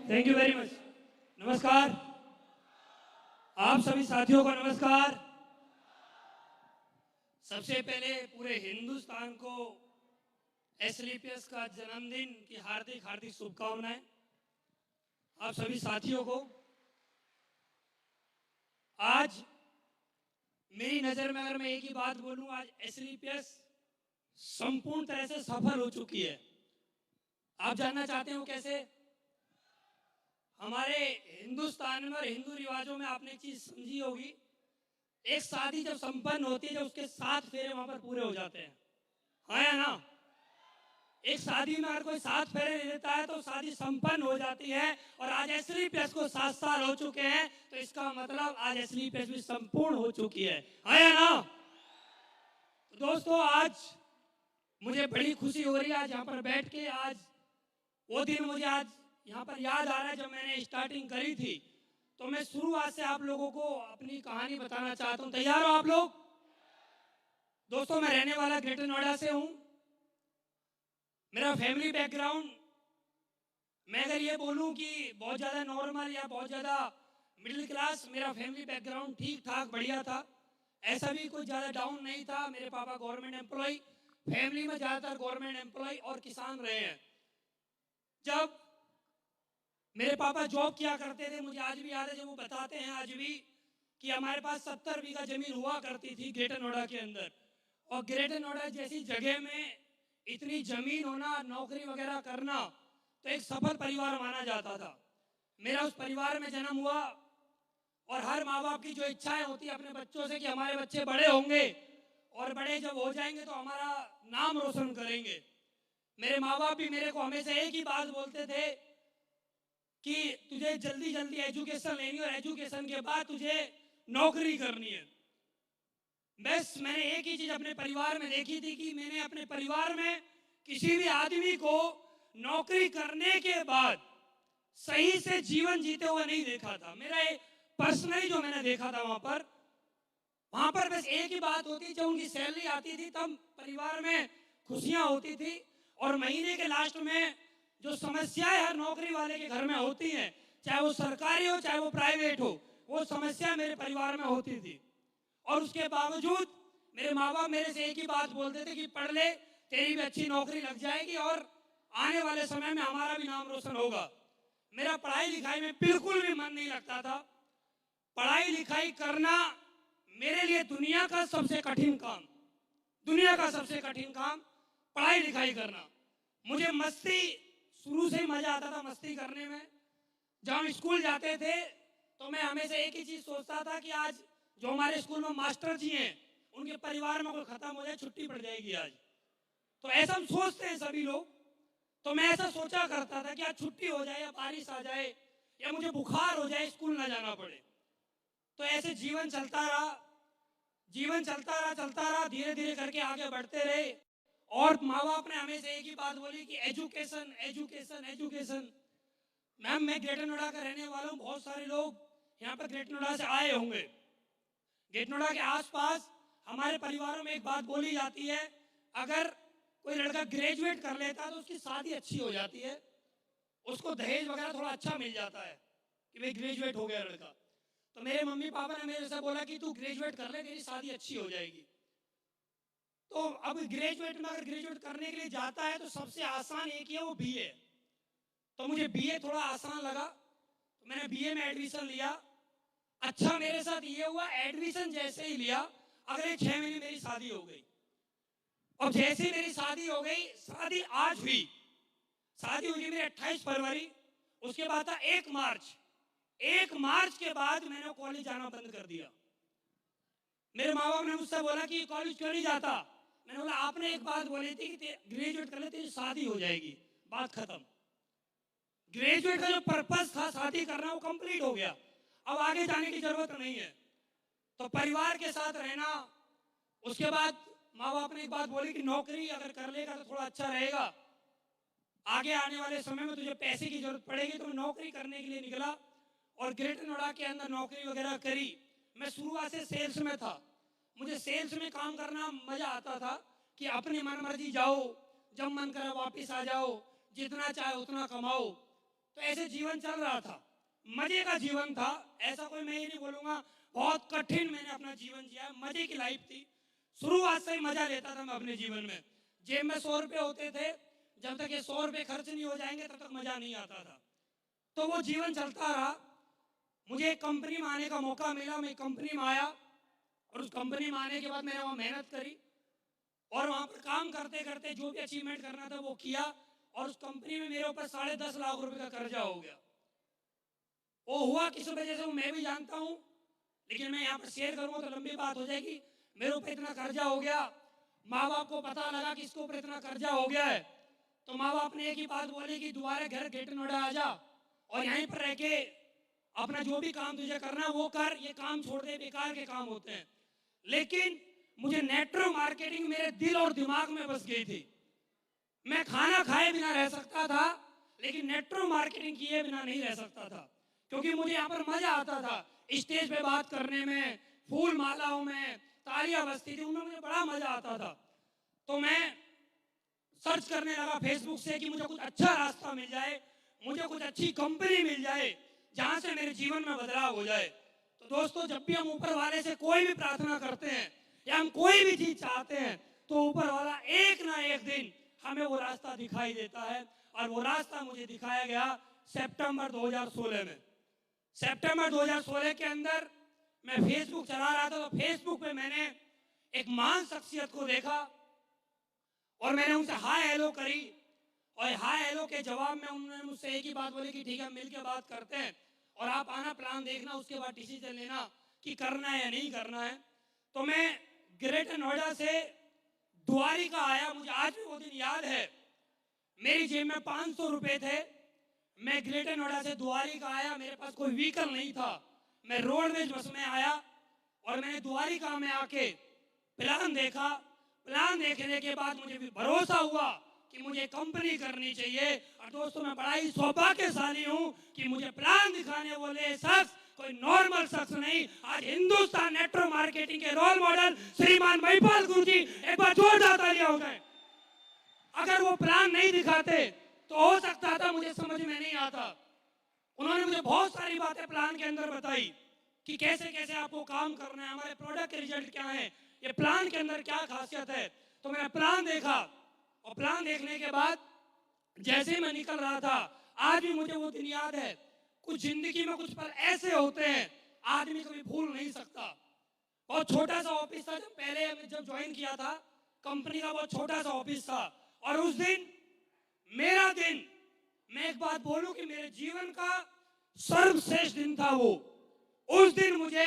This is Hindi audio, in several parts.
Thank you very much. नमस्कार आप सभी साथियों को नमस्कार। सबसे पहले पूरे हिंदुस्तान को एसलीपीएस का जन्मदिन की हार्दिक हार्दिक शुभकामनाएं। आप सभी साथियों को आज मेरी नजर में अगर मैं एक ही बात बोलूं, आज एसलीपीएस संपूर्ण तरह से सफल हो चुकी है। आप जानना चाहते हो कैसे? हमारे हिंदुस्तान में और हिंदू रिवाजों में आपने एक चीज समझी होगी, एक शादी जब संपन्न होती है, जब उसके 7 फेरे वहां पर पूरे हो जाते हैं, हाँ या ना? एक शादी में अगर कोई 7 फेरे ले लेता है तो शादी संपन्न हो जाती है। और आज एसलीपीएस को 7 साल हो चुके हैं, तो इसका मतलब आज एसलीपीएस भी संपूर्ण हो चुकी है, हाँ या ना? तो दोस्तों, आज मुझे बड़ी खुशी हो रही है आज यहाँ पर बैठ के। आज वो दिन मुझे आज यहाँ पर याद आ रहा है जब मैंने स्टार्टिंग करी थी। तो मैं शुरुआत से आप लोगों को अपनी कहानी बताना चाहता हूँ। तैयार हो आप लोग? दोस्तों, मैं रहने वाला ग्रेटर नोएडा से हूँ। मेरा फैमिली बैकग्राउंड, मैं अगर ये बोलूँ कि बहुत ज़्यादा नॉर्मल या बहुत ज़्यादा मिडिल क्लास, मेरा फैमिली बैकग्राउंड ठीक ठाक बढ़िया था। ऐसा भी कोई ज़्यादा डाउन नहीं था। मेरे पापा गवर्नमेंट एम्प्लॉय, फैमिली में ज़्यादातर गवर्नमेंट एम्प्लॉय और किसान रहे हैं। जब मेरे पापा जॉब किया करते थे, मुझे आज भी याद है, जब वो बताते हैं आज भी कि हमारे पास 70 बीघा जमीन हुआ करती थी ग्रेटर नोएडा के अंदर। और ग्रेटर नोएडा जैसी जगह में इतनी जमीन होना, नौकरी वगैरह करना, तो एक सफल परिवार माना जाता था। मेरा उस परिवार में जन्म हुआ। और हर माँ बाप की जो इच्छाएं होती है अपने बच्चों से कि हमारे बच्चे बड़े होंगे और बड़े जब हो जाएंगे तो हमारा नाम रोशन करेंगे। मेरे माँ बाप भी मेरे को हमेशा एक ही बात बोलते थे कि तुझे जल्दी जल्दी एजुकेशन लेनी और एजुकेशन के बाद तुझे नौकरी करनी है। बस मैंने एक ही चीज अपने परिवार में देखी थी कि मैंने अपने परिवार में किसी भी आदमी को नौकरी करने के बाद सही से जीवन जीते हुए नहीं देखा था। मेरा पर्सनली जो मैंने देखा था वहां पर बस एक ही बात होती, जब उनकी सैलरी आती थी तब परिवार में खुशियां होती थी। और महीने के लास्ट में जो समस्याएं हर नौकरी वाले के घर में होती हैं, चाहे वो सरकारी हो चाहे वो प्राइवेट हो, वो समस्या मेरे परिवार में होती थी। और उसके बावजूद मेरे माँ बाप मेरे से एक ही बात बोलते थे कि पढ़ ले, तेरी भी अच्छी नौकरी लग जाएगी और आने वाले समय में हमारा भी नाम रोशन होगा। मेरा पढ़ाई लिखाई में बिल्कुल भी मन नहीं लगता था। पढ़ाई लिखाई करना मेरे लिए दुनिया का सबसे कठिन काम, दुनिया का सबसे कठिन काम पढ़ाई लिखाई करना। मुझे मस्ती शुरू से ही मजा आता था मस्ती करने में। जब हम स्कूल जाते थे तो मैं हमेशा एक ही चीज सोचता था कि आज जो हमारे स्कूल में मास्टर जी हैं, उनके परिवार में कोई खत्म हो जाए, छुट्टी पड़ जाएगी आज। तो ऐसा हम सोचते हैं सभी लोग। तो मैं ऐसा सोचा करता था कि आज छुट्टी हो जाए या बारिश आ जाए या मुझे बुखार हो जाए, स्कूल ना जाना पड़े। तो ऐसे जीवन चलता रहा, जीवन चलता रहा, धीरे धीरे करके आगे बढ़ते रहे। और माँ बाप ने हमेशा एक ही बात बोली कि एजुकेशन एजुकेशन एजुकेशन। मैम, मैं ग्रेटर नोएडा का रहने वाला हूँ। बहुत सारे लोग यहाँ पर ग्रेटर नोएडा से आए होंगे। ग्रेटर नोएडा के आसपास हमारे परिवारों में एक बात बोली जाती है, अगर कोई लड़का ग्रेजुएट कर लेता है तो उसकी शादी अच्छी हो जाती है, उसको दहेज वगैरह थोड़ा अच्छा मिल जाता है कि भाई ग्रेजुएट हो गया लड़का। तो मेरे मम्मी पापा ने मेरे से बोला कि तू ग्रेजुएट कर ले, तेरी शादी अच्छी हो जाएगी। तो अब ग्रेजुएट में अगर ग्रेजुएट करने के लिए जाता है तो सबसे आसान एक ही है, वो बीए। तो मुझे बीए थोड़ा आसान लगा, तो मैंने बीए में एडमिशन लिया। अच्छा, मेरे साथ ये हुआ, एडमिशन जैसे ही लिया अगले 6 महीने मेरी शादी हो गई। और जैसे ही मेरी शादी हो गई, शादी आज हुई, शादी हुई मेरी 28 फरवरी। उसके बाद था 1 मार्च। 1 मार्च के बाद मैंने कॉलेज जाना बंद कर दिया। मेरे माँ बाप ने मुझसे बोला कि कॉलेज क्यों नहीं जाता? मैंने बोला आपने एक बात बोली थी कि ग्रेजुएट कर ले तेरी शादी हो जाएगी, बात खत्म। ग्रेजुएट का जो पर्पस था शादी करना, वो कंप्लीट हो गया, अब आगे जाने की जरूरत नहीं है। तो परिवार के साथ रहना। उसके बाद माँ बाप ने एक बात बोली कि नौकरी अगर कर लेगा तो थोड़ा अच्छा रहेगा, आगे आने वाले समय में तुझे पैसे की जरूरत पड़ेगी। तो मैं नौकरी करने के लिए निकला और ग्रेटर नोएडा के अंदर नौकरी वगैरह करी। मैं शुरुआत से सेल्स में था। मुझे सेल्स में काम करना मजा आता था कि अपनी मनमर्जी जाओ, जब मन करे वापस आ जाओ, जितना चाहे उतना कमाओ। तो ऐसे जीवन चल रहा था, मजे का जीवन था। ऐसा कोई मैं ये नहीं बोलूंगा बहुत कठिन मैंने अपना जीवन जिया, मजे की लाइफ थी। शुरुआत से ही मजा लेता था मैं अपने जीवन में। जेब में 100 रुपए होते थे, जब तक ये 100 रुपए खर्च नहीं हो जाएंगे तब तक मजा नहीं आता था। तो वो जीवन चलता रहा। मुझे एक कंपनी में आने का मौका मिला, मैं कंपनी में आया और उस कंपनी में आने के बाद मैंने वहाँ मेहनत करी और वहाँ पर काम करते करते जो भी अचीवमेंट करना था वो किया। और उस कंपनी में मेरे ऊपर 10.5 लाख रुपए का कर्जा हो गया। वो हुआ किस वजह से वो मैं भी जानता हूँ, लेकिन मैं यहाँ पर शेयर करूँगा तो लंबी बात हो जाएगी। मेरे ऊपर इतना कर्जा हो गया, माँ बाप को पता लगा कि इसके ऊपर इतना कर्जा हो गया है, तो माँ बाप ने एक ही बात बोली कि दोबारा घर ग्रेटर नोएडा आ जा और यहीं पर रह के अपना जो भी काम तुझे करना वो कर, ये काम छोड़ दे, बेकार के काम होते हैं। लेकिन मुझे नेटवर्क मार्केटिंग मेरे दिल और दिमाग में बस गई थी। मैं खाना खाए बिना रह सकता था, लेकिन नेटवर्क मार्केटिंग किए बिना नहीं रह सकता था, क्योंकि मुझे यहाँ पर मजा आता था। स्टेज पे बात करने में, फूल मालाओं में तालियां बजती थी, उनमें मुझे बड़ा मजा आता था। तो मैं सर्च करने लगा फेसबुक से कि मुझे कुछ अच्छा रास्ता मिल जाए, मुझे कुछ अच्छी कंपनी मिल जाए जहां से मेरे जीवन में बदलाव हो जाए। तो दोस्तों, जब भी हम ऊपर वाले से कोई भी प्रार्थना करते हैं या हम कोई भी चीज चाहते हैं, तो ऊपर वाला एक ना एक दिन हमें वो रास्ता दिखाई देता है। और वो रास्ता मुझे दिखाया गया सितंबर 2016 में। सितंबर 2016 के अंदर मैं फेसबुक चला रहा था, तो फेसबुक पे मैंने एक महान शख्सियत को देखा और मैंने उनसे हाय हेलो करी। और हाय हेलो के जवाब में उन्होंने मुझसे एक ही बात बोली कि ठीक है, मिल के बात करते हैं और आप आना, प्लान देखना, उसके बाद डिसीजन लेना कि करना है या नहीं करना है। तो मैं ग्रेटर नोएडा से द्वारिका आया। मुझे आज भी वो दिन याद है। मेरी जेब में 500 रुपए थे। मैं ग्रेटर नोएडा से द्वारिका आया, मेरे पास कोई व्हीकल नहीं था। मैं रोडवेज बस में आया और मैंने द्वारिका में आके प्लान देखा। प्लान देखने के बाद मुझे भी भरोसा हुआ कि मुझे कंपनी करनी चाहिए। और दोस्तों, मैं बड़ा ही सौभाग्यशाली हूं कि मुझे प्लान दिखाने वाले शख्स कोई नॉर्मल शख्स नहीं, आज हिंदुस्तान नेटवर्क मार्केटिंग के रोल मॉडल श्रीमान महिपाल गुरुजी, एक बार जोरदार तालियां हो जाए। अगर वो प्लान नहीं दिखाते तो हो सकता था मुझे समझ में नहीं आता। उन्होंने मुझे बहुत सारी बातें प्लान के अंदर बताई कि कैसे कैसे आपको काम करना है, हमारे प्रोडक्ट के रिजल्ट क्या है, ये प्लान के अंदर क्या खासियत है। तो मैंने प्लान देखा और प्लान देखने के बाद जैसे ही मैं निकल रहा था, आज भी मुझे वो दिन याद है। कुछ जिंदगी में कुछ पल ऐसे होते हैं आदमी कभी भूल नहीं सकता। बहुत छोटा सा ऑफिस था, जब ज्वाइन किया था कंपनी का, बहुत छोटा सा ऑफिस था। और उस दिन मेरा दिन, मैं एक बात बोलूं कि मेरे जीवन का सर्वश्रेष्ठ दिन था वो। उस दिन मुझे,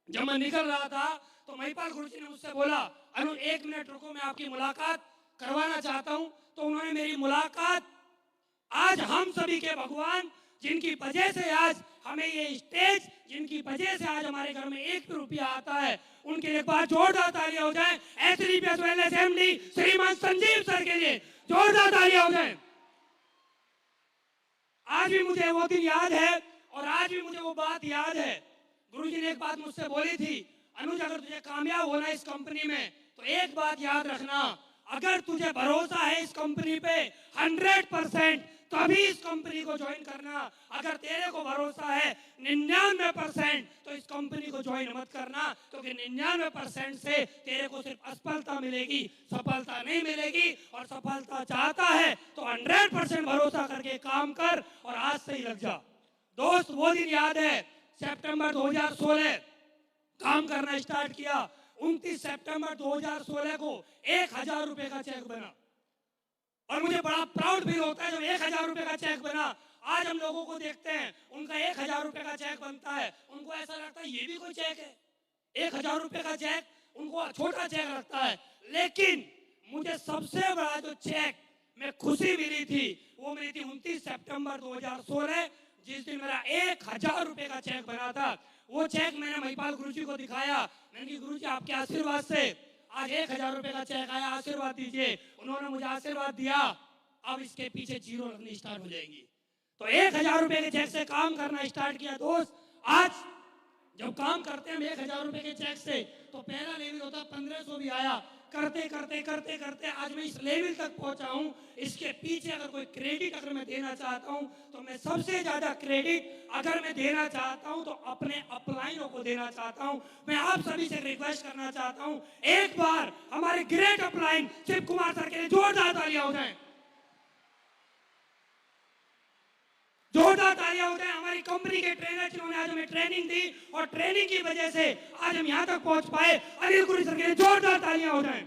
जब मैं निकल रहा था तो महिपाल गुरुजी ने मुझसे बोला, अनु 1 मिनट रुको, मैं आपकी मुलाकात करवाना चाहता हूं। तो उन्होंने मेरी मुलाकात, आज हम सभी के भगवान, जिनकी वजह से आज हमें ये स्टेज, जिनकी वजह से आज हमारे घर में 1 रुपया आता है, उनके लिए एक बार जोरदार तालियां हो जाए। एसडीपीएस वेलनेस एमडी श्रीमान संजीव सर के लिए जोरदार तालियां हो जाए। आज भी मुझे वो दिन याद है और आज भी मुझे वो बात याद है। गुरुजी ने एक बात मुझसे बोली थी, अनुज अगर तुझे कामयाब होना है इस कंपनी में तो एक बात याद रखना, अगर तुझे भरोसा है इस कंपनी पे 100%, तभी इस कंपनी को ज्वाइन करना। अगर तेरे को भरोसा है 99%, तो इस कंपनी को ज्वाइन मत करना, क्योंकि 99% से तेरे को सिर्फ असफलता मिलेगी, सफलता नहीं मिलेगी। और सफलता चाहता है तो 100% भरोसा करके काम कर और आज से ही लग जा। दोस्त, वो दिन याद है, सितंबर 2016 काम करना स्टार्ट किया। 29 सितंबर 2016 को 1000 रुपए का चेक बना और मुझे बड़ा प्राउड फील होता है जब 1000 रुपए का चेक बना। आज हम लोगों को देखते हैं, उनका 1000 रुपए का चेक बनता है, उनको ऐसा लगता है ये भी कोई चेक है। 1000 रुपए का चेक उनको छोटा चेक लगता है, लेकिन मुझे सबसे बड़ा जो चेक में खुशी मिली थी वो मिली थी 29 सितंबर 2016, जिस दिन मेरा 1000 रुपए का चेक बना था। वो चेक मैंने महिपाल गुरुजी को दिखाया। मैंने कहा, गुरुजी आपके आशीर्वाद से आज 1000 रुपए का चेक आया, आशीर्वाद दीजिए। उन्होंने मुझे आशीर्वाद दिया। अब इसके पीछे जीरो लगनी स्टार्ट हो जाएंगी। तो 1000 रुपए के चेक से काम करना स्टार्ट किया। दोस्त, आज जब काम करते हैं हम 1000 रुपए के चेक से, तो पहला लेवल होता 1500 भी आया, करते करते करते करते आज मैं इस लेवल तक पहुंचा हूं। इसके पीछे अगर कोई क्रेडिट अगर मैं देना चाहता हूं तो मैं सबसे ज्यादा क्रेडिट अगर मैं देना चाहता हूं तो अपने अपलाइनों को देना चाहता हूं। मैं आप सभी से रिक्वेस्ट करना चाहता हूं, एक बार हमारे great upline Shiv Kumar sir के लिए जोरदार तालियां हो जाएं, जोरदार तालियां हो जाए। हमारी कंपनी के ट्रेनर जिन्होंने आज हमें ट्रेनिंग दी और ट्रेनिंग की वजह से आज हम यहां तक पहुंच पाए, अनिल गुरी सर के लिए जोरदार तालियां हो जाए,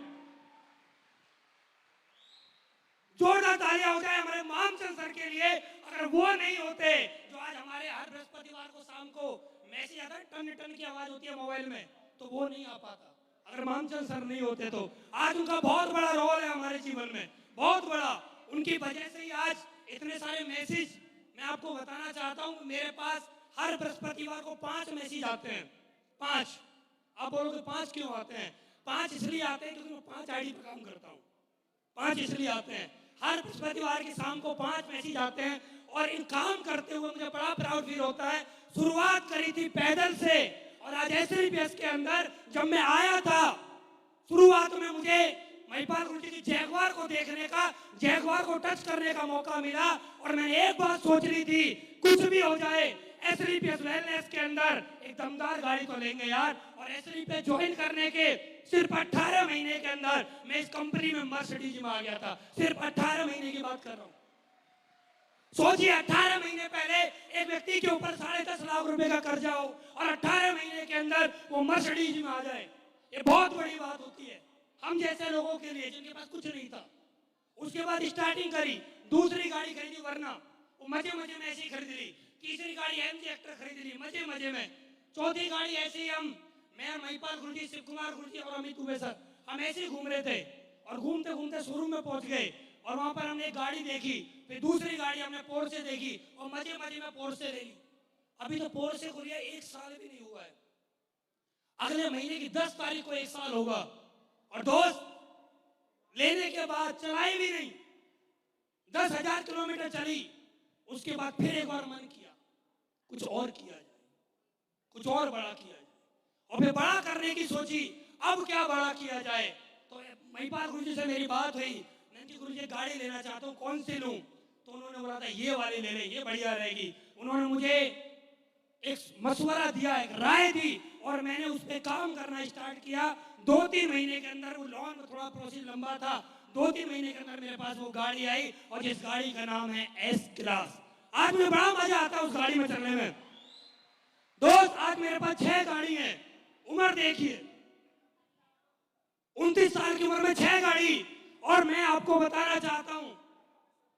जोरदार तालियां हो जाए। हमारे मामचंद सर के लिए, अगर वो नहीं होते जो आज हमारे हर बृहस्पतिवार को शाम को मैसेज आता है, टन टन की आवाज होती है मोबाइल में, तो वो नहीं आ पाता। अगर मामचंद सर नहीं होते तो आज उनका बहुत बड़ा रोल है हमारे जीवन में, बहुत बड़ा। उनकी वजह से ही आज इतने सारे मैसेज मैं आपको बताना चाहता हूं। मेरे पास हर बृहस्पतिवार को 5 मैसेज आते हैं, 5। आप बोलोगे 5 क्यों आते हैं? 5 इसलिए आते हैं क्योंकि मैं 5 आईडी पर काम करता हूं। 5 इसलिए आते हैं, हर बृहस्पतिवार की शाम को 5 मैसेज आते हैं और इन काम करते हुए मुझे बड़ा प्राउड फील होता है। शुरुआत करी थी पैदल से और आज एसएलपीएस के अंदर जब मैं आया था, शुरुआत में मुझे महिपाल गुरुजी की जैगवार को देखने का, जैगवार को टच करने का मौका मिला और मैंने एक बात सोच ली थी, कुछ भी हो जाए एसएलपीएस वेलनेस के अंदर एक दमदार गाड़ी तो लेंगे यार। और एसएलपीएस ज्वाइन करने के सिर्फ 18 महीने के अंदर मैं इस कंपनी में मर्सिडीज में आ गया था। सिर्फ 18 महीने की बात कर रहा हूं। सोचिए 18 महीने पहले एक व्यक्ति के ऊपर 10.5 लाख रुपए का कर्जा हो और 18 महीने के अंदर वो मर्सिडीज में आ जाए, ये बहुत बड़ी बात होती है हम जैसे लोगों के लिए जिनके पास कुछ नहीं था। उसके बाद स्टार्टिंग करी, दूसरी गाड़ी खरीदी, वरना वो मजे मजे में ऐसे ही खरीद ली। तीसरी गाड़ी एमजी एक्टर खरीद ली मजे मजे में। चौथी गाड़ी ऐसे ही मैं महिपाल गुरुजी, शिव कुमार गुरुजी और अमित दुबे सर, हम ऐसे ही घूम रहे थे और घूमते घूमते शोरूम में पहुंच गए और वहां पर हमने एक गाड़ी देखी, फिर दूसरी गाड़ी हमने पोर्शे देखी और मजे मजे में पोर्शे ले ली। अभी तो पोर्शे को लिया 1 साल भी नहीं हुआ है, अगले महीने की 10 तारीख को 1 साल होगा। और दोस्त लेने के बाद चलाई भी नहीं, 10,000 किलोमीटर चली। उसके बाद फिर एक बार मन किया कुछ और किया जाए, कुछ और बड़ा किया जाए और फिर बड़ा करने की सोची, अब क्या बड़ा किया जाए। तो महिपाल गुरुजी से मेरी बात हुई, नंदी गुरुजी गाड़ी लेना चाहता हूँ, कौन सी लूं? तो उन्होंने बोला था ये वाली ले ले, ये बढ़िया रहेगी। उन्होंने मुझे एक मशवरा दिया, एक राय दी और मैंने उस पर काम करना स्टार्ट किया। 2-3 महीने के अंदर, वो लोन में थोड़ा प्रोसेस लंबा था, 2-3 महीने के अंदर मेरे पास वो गाड़ी आई और जिस गाड़ी का नाम है एस क्लास। आज मुझे बड़ा मजा आता है उस गाड़ी में चलने में। दोस्त आज मेरे पास 6 गाड़ी है, उम्र देखिए 29 साल की उम्र में 6 गाड़ी। और मैं आपको बताना चाहता हूं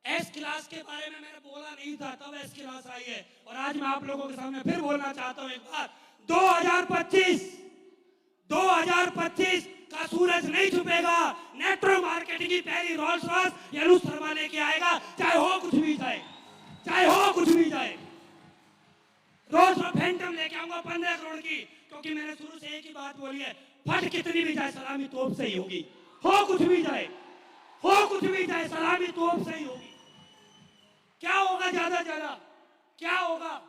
एस क्लास के बारे में मैंने बोला नहीं था, तब एस क्लास आई है और आज मैं आप लोगों के सामने फिर बोलना चाहता हूं एक बार। 2025 का सूरज नहीं छुपेगा, नेट्रो मार्केटिंग की पहली रोल्स रॉयस यनुस शर्मा लेके आएगा, चाहे हो कुछ भी जाए, चाहे हो कुछ भी जाए। रोल्स रॉयस फैंटम लेके आऊंगा 15 करोड़ की, क्योंकि मैंने शुरू से एक ही बात बोली है, फट कितनी भी जाए सलामी तोप से ही होगी। हो कुछ भी जाए, हो कुछ भी जाए, सलामी तोप से ही होगी। क्या होगा ज्यादा ज्यादा, क्या होगा?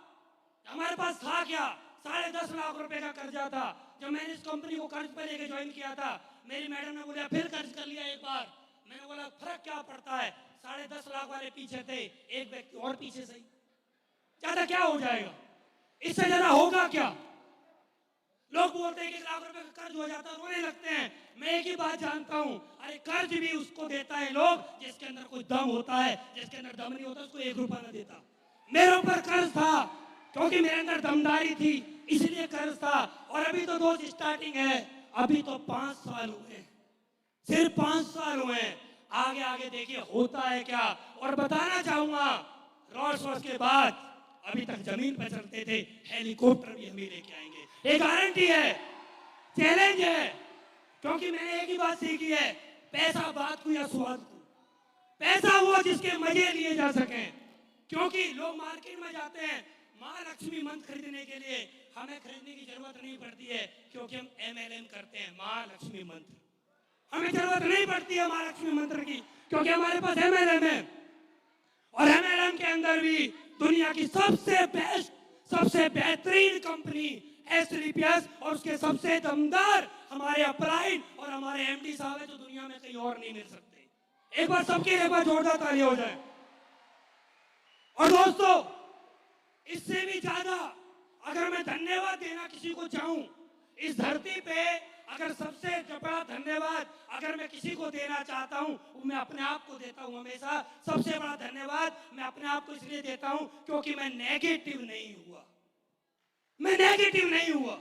हमारे पास था क्या? 10.5 लाख रुपए का कर्जा था। जब मैंने इस कंपनी को कर्ज पर लेके ज्वाइन किया था, मेरी मैडम ने बोला फिर कर्ज कर लिया एक बार। मैंने बोला फर्क क्या पड़ता है, 10.5 लाख वाले पीछे थे, एक व्यक्ति और पीछे सही, ज्यादा क्या हो जाएगा, इससे ज्यादा होगा क्या? लोग बोलते हैं कि 1 लाख रुपए का कर्ज हो जाता है, रोने लगते हैं। मैं एक ही बात जानता हूं, अरे कर्ज भी उसको देता है लोग जिसके अंदर कोई दम होता है, जिसके अंदर दम नहीं होता उसको 1 रुपया ना देता। मेरे ऊपर कर्ज था क्योंकि मेरे अंदर दमदारी थी, इसलिए कर्ज था। और अभी तो दोस्त स्टार्टिंग है, अभी तो 5 साल हुए, सिर्फ 5 साल हुए। आगे आगे देखिए होता है क्या। और बताना चाहूंगा रोल्स रॉयस के बाद अभी तक जमीन पर चलते थे, हेलीकॉप्टर भी हम ही लेके आएंगे, ये गारंटी है, चैलेंज है। क्योंकि मैंने एक ही बात सीखी है, पैसा बात को या स्वाद को, पैसा वो जिसके मजे लिए जा सके। क्योंकि लोग मार्केट में जाते हैं मां लक्ष्मी मंत्र खरीदने के लिए, हमें खरीदने की जरूरत नहीं पड़ती है क्योंकि हम MLM करते हैं, मां लक्ष्मी मंत्र। हमें जरूरत नहीं पड़ती है मां लक्ष्मी मंत्र की क्योंकि हमारे पास MLM है। और MLM के अंदर भी दुनिया की सबसे बेस्ट, सबसे बेहतरीन कंपनी SDPS और उसके सबसे दमदार हमारे अपलाइन और हमारे MD साहब है जो दुनिया में कहीं और नहीं मिल सकते। एक बार सबके एक बार जोरदार ताली हो जाए। और दोस्तों इससे भी ज्यादा अगर मैं धन्यवाद देना किसी को चाहूं इस धरती पे, अगर सबसे बड़ा धन्यवाद अगर मैं किसी को देना चाहता हूं वो मैं अपने आप को देता हूं। हमेशा सबसे बड़ा धन्यवाद मैं अपने आप को इसलिए देता हूं क्योंकि मैं नेगेटिव नहीं हुआ। मैं नेगेटिव नहीं हुआ।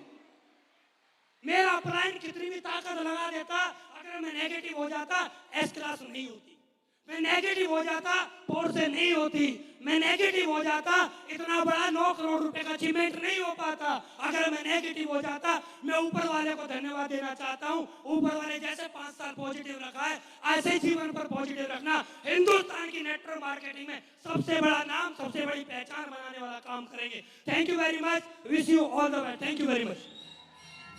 मेरा अपलाइन कितनी भी ताकत लगा देता, अगर मैं नेगेटिव हो जाता S क्लास नहीं होती, मैं नेगेटिव हो जाता पोर्से नहीं होती, मैं नेगेटिव हो जाता इतना बड़ा 9 करोड़ रुपए का अचीवमेंट नहीं हो पाता। अगर मैं नेगेटिव हो जाता, मैं ऊपर वाले को धन्यवाद देना चाहता हूं। ऊपर वाले जैसे 5 साल पॉजिटिव रखा है ऐसे ही जीवन पर पॉजिटिव रखना। हिंदुस्तान की नेटवर्क मार्केटिंग में सबसे बड़ा नाम, सबसे बड़ी पहचान बनाने वाला काम करेंगे। Thank you very much, wish you all the best. Thank you very much.